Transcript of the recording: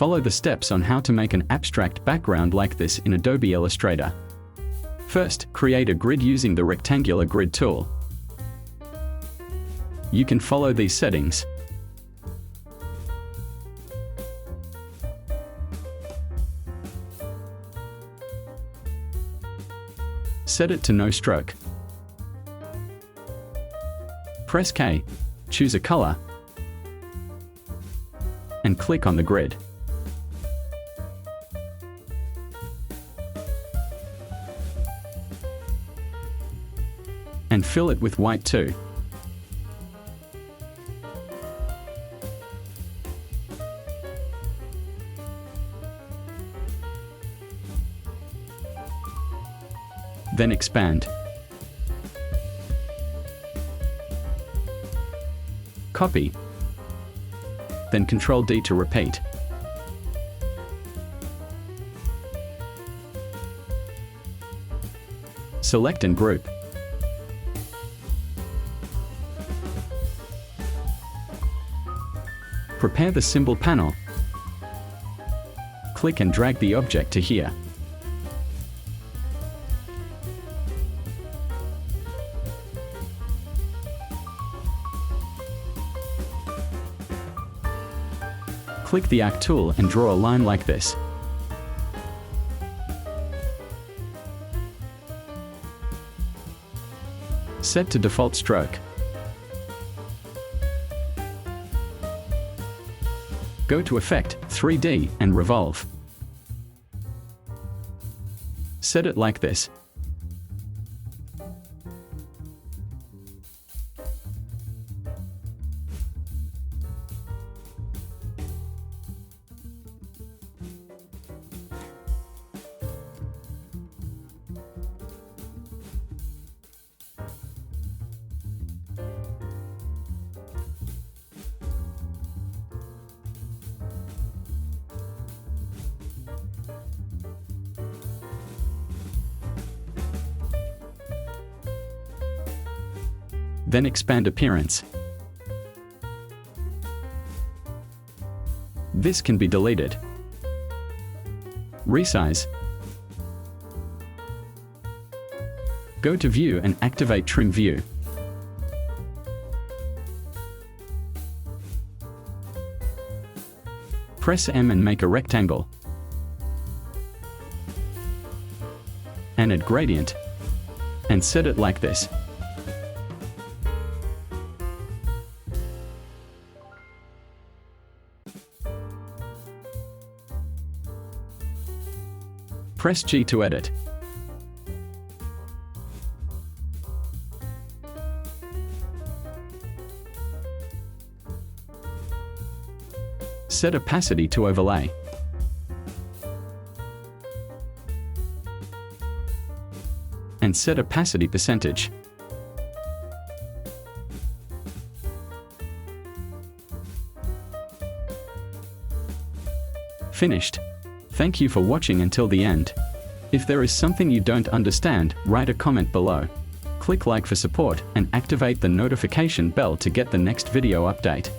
Follow the steps on how to make an abstract background like this in Adobe Illustrator. First, create a grid using the rectangular grid tool. You can follow these settings. Set it to no stroke. Press K, choose a color, and click on the grid. And fill it with white too. Then expand. Copy. Then Ctrl D to repeat. Select and group. Prepare the symbol panel. Click and drag the object to here. Click the arc tool and draw a line like this. Set to default stroke. Go to Effect, 3D, and Revolve. Set it like this. Then expand appearance. This can be deleted. Resize. Go to View and activate Trim View. Press M and make a rectangle. And add gradient. And set it like this. Press G to edit. Set opacity to overlay. And set opacity percentage. Finished. Thank you for watching until the end. If there is something you don't understand, write a comment below. Click like for support and activate the notification bell to get the next video update.